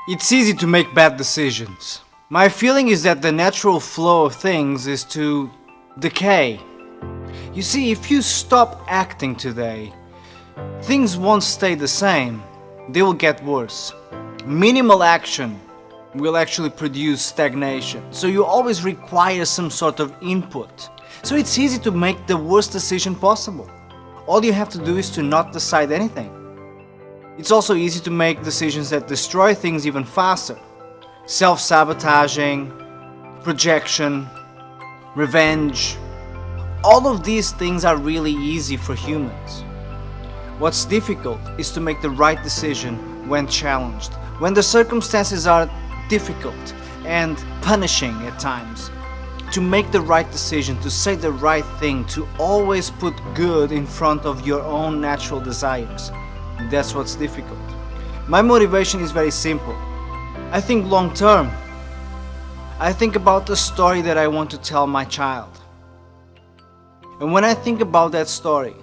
It's easy to make bad decisions. My feeling is that the natural flow of things is to decay. You see, if you stop acting today, things won't stay the same. They will get worse. Minimal action will actually produce stagnation. So you always require some sort of input. So it's easy to make the worst decision possible. All you have to do is to not decide anything. It's also easy to make decisions that destroy things even faster. Self-sabotaging, projection, revenge. All of these things are really easy for humans. What's difficult is to make the right decision when challenged, when the circumstances are difficult and punishing at times. To make the right decision, to say the right thing, to always put good in front of your own natural desires. That's what's difficult. My motivation is very simple. I think long term. I think about the story that I want to tell my child. And when I think about that story,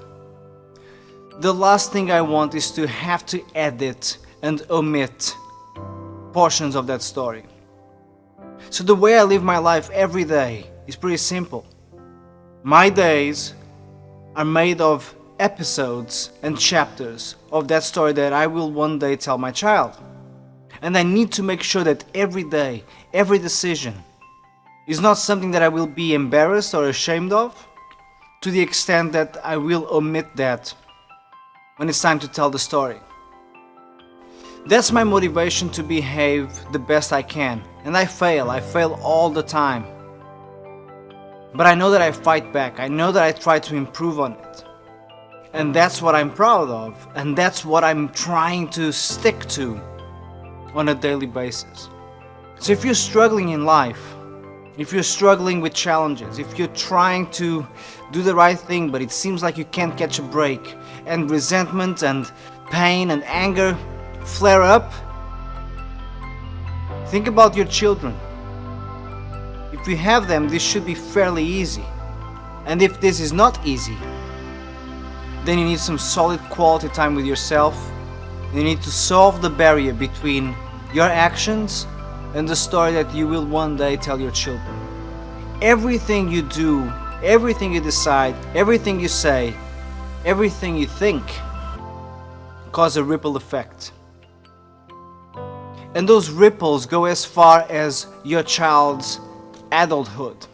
the last thing I want is to have to edit and omit portions of that story. So the way I live my life every day is pretty simple. My days are made of episodes and chapters of that story that I will one day tell my child. And I need to make sure that every day, every decision is not something that I will be embarrassed or ashamed of, to the extent that I will omit that when it's time to tell the story. That's my motivation to behave the best I can. And I fail all the time. But I know that I fight back, I know that I try to improve on it. And that's what I'm proud of, and that's what I'm trying to stick to on a daily basis. So if you're struggling in life, if you're struggling with challenges, if you're trying to do the right thing but it seems like you can't catch a break, and resentment and pain and anger flare up, think about your children. If you have them, this should be fairly easy. And if this is not easy, then you need some solid quality time with yourself. You need to solve the barrier between your actions and the story that you will one day tell your children. Everything you do, everything you decide, everything you say, everything you think cause a ripple effect. And those ripples go as far as your child's adulthood.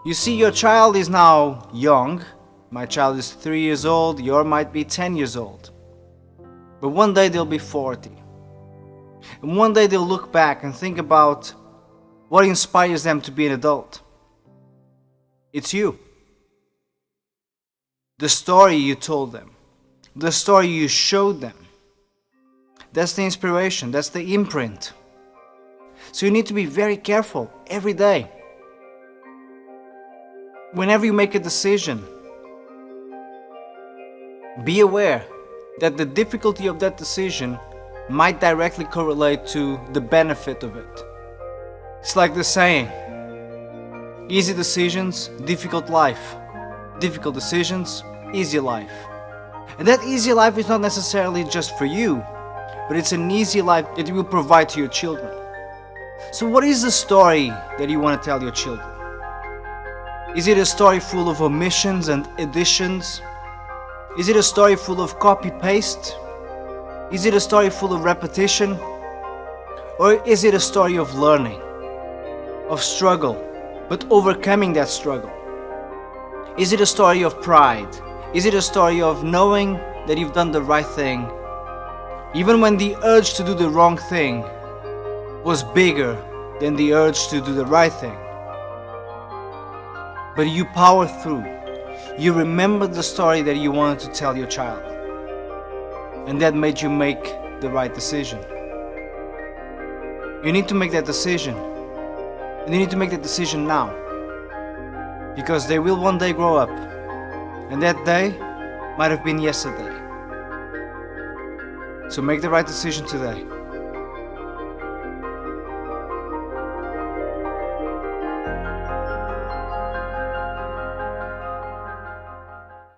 You see, your child is now young. My child is 3 years old, yours might be 10 years old. But one day they'll be 40. And one day they'll look back and think about what inspires them to be an adult. It's you. The story you told them. The story you showed them. That's the inspiration, that's the imprint. So you need to be very careful every day. Whenever you make a decision, be aware that the difficulty of that decision might directly correlate to the benefit of it. It's like the saying, easy decisions, difficult life. Difficult decisions, easy life. And that easy life is not necessarily just for you, but it's an easy life that you will provide to your children. So what is the story that you want to tell your children? Is it a story full of omissions and additions? Is it a story full of copy-paste? Is it a story full of repetition? Or is it a story of learning, of struggle, but overcoming that struggle? Is it a story of pride? Is it a story of knowing that you've done the right thing, even when the urge to do the wrong thing was bigger than the urge to do the right thing? But you power through. You remembered the story that you wanted to tell your child, and that made you make the right decision. You need to make that decision, and you need to make that decision now, because they will one day grow up, and that day might have been yesterday. So make the right decision today.